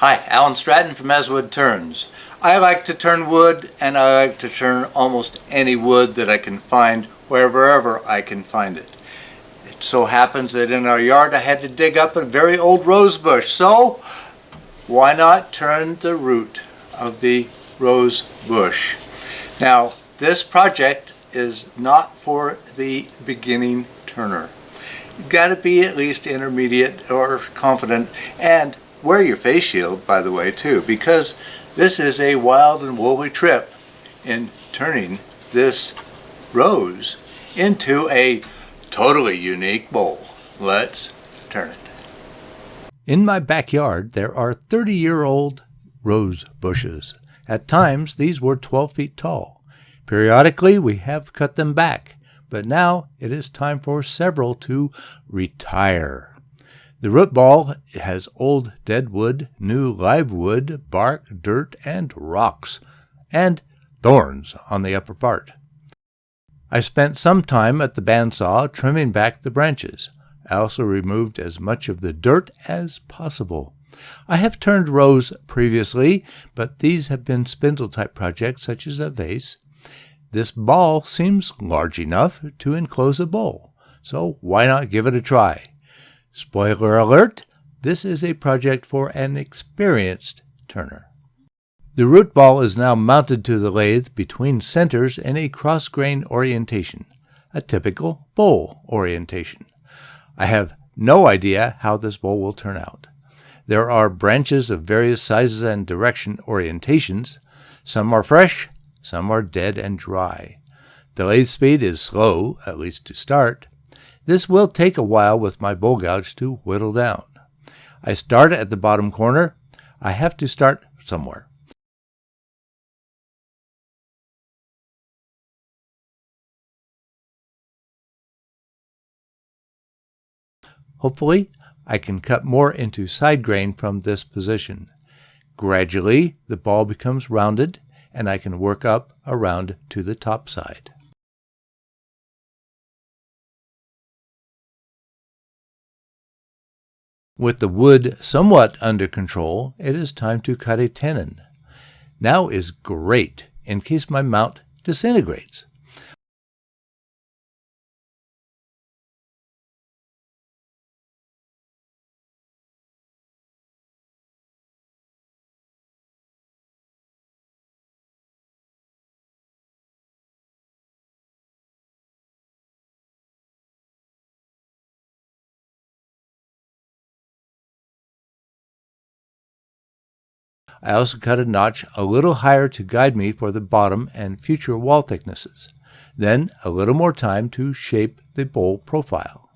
Hi, Alan Stratton from As Wood Turns. I like to turn wood, and I like to turn almost any wood that I can find wherever I can find it. It so happens that in our yard I had to dig up a very old rose bush, so why not turn the root of the rose bush? Now, this project is not for the beginning turner. You've got to be at least intermediate or confident, and wear your face shield, by the way, too, because this is a wild and woolly trip in turning this rose into a totally unique bowl. Let's turn it. In my backyard, there are 30-year-old rose bushes. At times, these were 12 feet tall. Periodically, we have cut them back, but now it is time for several to retire. The root ball has old dead wood, new live wood, bark, dirt, and rocks, and thorns on the upper part. I spent some time at the bandsaw trimming back the branches. I also removed as much of the dirt as possible. I have turned rows previously, but these have been spindle-type projects such as a vase. This ball seems large enough to enclose a bowl, so why not give it a try? Spoiler alert, this is a project for an experienced turner. The root ball is now mounted to the lathe between centers in a cross-grain orientation, a typical bowl orientation. I have no idea how this bowl will turn out. There are branches of various sizes and direction orientations. Some are fresh, some are dead and dry. The lathe speed is slow, at least to start. This will take a while with my bowl gouge to whittle down. I start at the bottom corner. I have to start somewhere. Hopefully, I can cut more into side grain from this position. Gradually, the ball becomes rounded, and I can work up around to the top side. With the wood somewhat under control, it is time to cut a tenon. Now is great in case my mount disintegrates. I also cut a notch a little higher to guide me for the bottom and future wall thicknesses. Then a little more time to shape the bowl profile.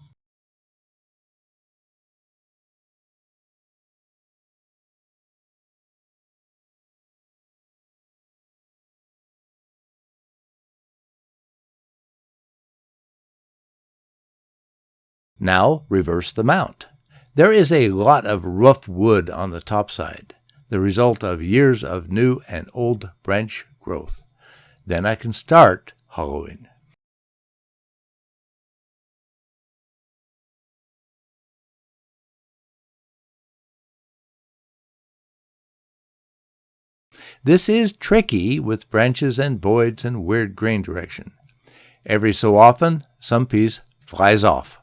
Now reverse the mount. There is a lot of rough wood on the top side, the result of years of new and old branch growth. Then I can start hollowing. This is tricky with branches and voids and weird grain direction. Every so often, some piece flies off.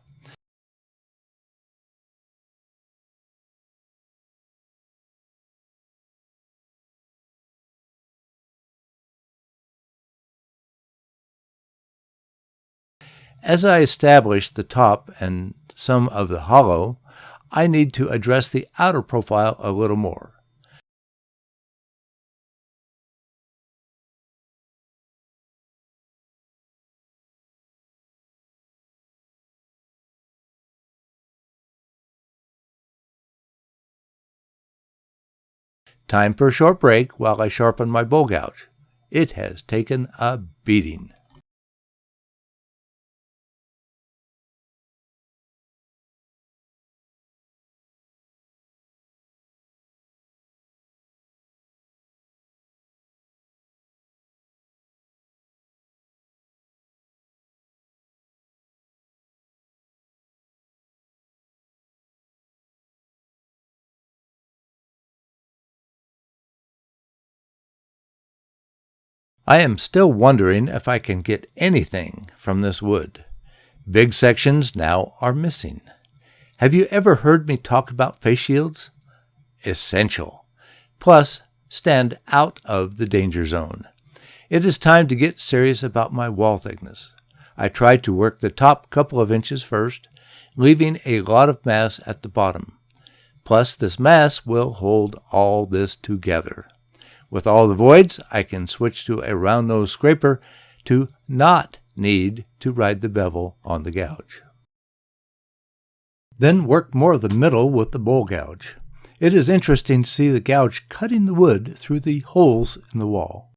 As I establish the top and some of the hollow, I need to address the outer profile a little more. Time for a short break while I sharpen my bowl gouge. It has taken a beating. I am still wondering if I can get anything from this wood. Big sections now are missing. Have you ever heard me talk about face shields? Essential. Plus, stand out of the danger zone. It is time to get serious about my wall thickness. I tried to work the top couple of inches first, leaving a lot of mass at the bottom. Plus, this mass will hold all this together. With all the voids, I can switch to a round nose scraper to not need to ride the bevel on the gouge. Then work more of the middle with the bowl gouge. It is interesting to see the gouge cutting the wood through the holes in the wall.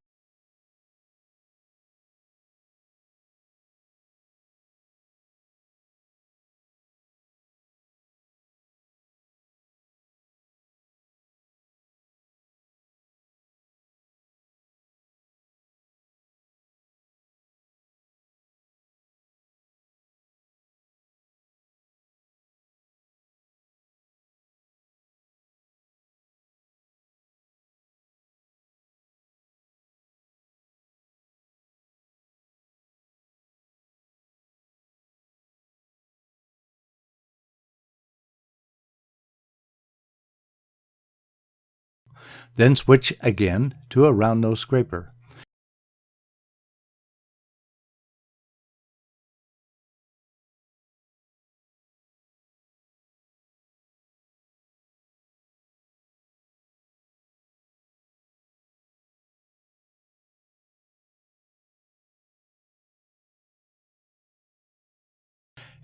Then switch again to a round nose scraper.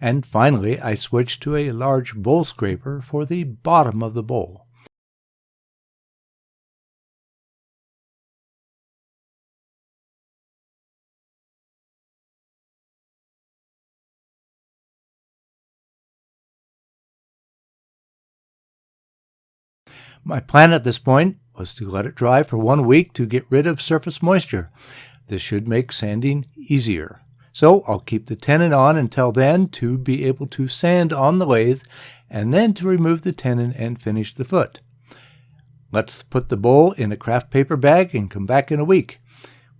And finally, I switch to a large bowl scraper for the bottom of the bowl. My plan at this point was to let it dry for 1 week to get rid of surface moisture. This should make sanding easier. So I'll keep the tenon on until then to be able to sand on the lathe and then to remove the tenon and finish the foot. Let's put the bowl in a craft paper bag and come back in a week.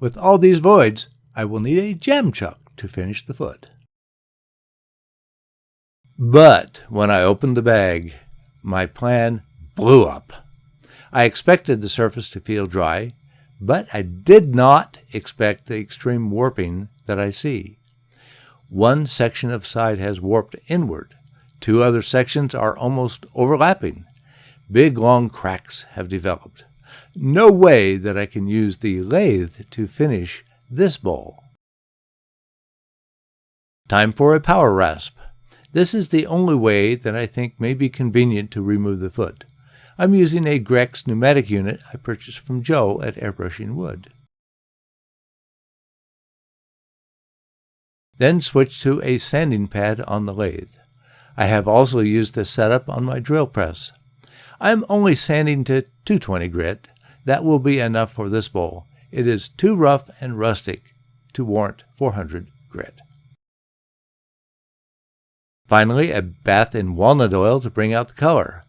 With all these voids, I will need a jam chuck to finish the foot. But when I opened the bag, my plan blew up. I expected the surface to feel dry, but I did not expect the extreme warping that I see. One section of side has warped inward. 2 other sections are almost overlapping. Big long cracks have developed. No way that I can use the lathe to finish this bowl. Time for a power rasp. This is the only way that I think may be convenient to remove the foot. I'm using a Grex pneumatic unit I purchased from Joe at Airbrushing Wood. Then switch to a sanding pad on the lathe. I have also used this setup on my drill press. I'm only sanding to 220 grit. That will be enough for this bowl. It is too rough and rustic to warrant 400 grit. Finally, a bath in walnut oil to bring out the color.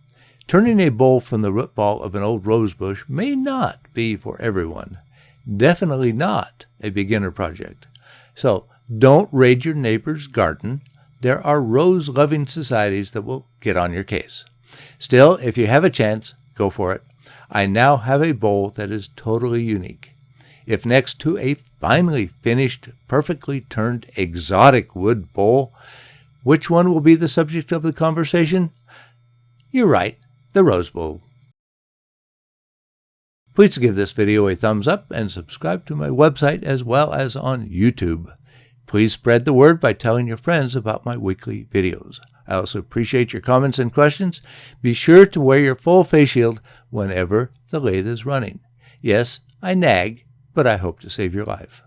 Turning a bowl from the root ball of an old rose bush may not be for everyone. Definitely not a beginner project. So don't raid your neighbor's garden. There are rose-loving societies that will get on your case. Still, if you have a chance, go for it. I now have a bowl that is totally unique. If next to a finely finished, perfectly turned exotic wood bowl, which one will be the subject of the conversation? You're right. The Rose Bowl. Please give this video a thumbs up and subscribe to my website as well as on YouTube. Please spread the word by telling your friends about my weekly videos. I also appreciate your comments and questions. Be sure to wear your full face shield whenever the lathe is running. Yes, I nag, but I hope to save your life.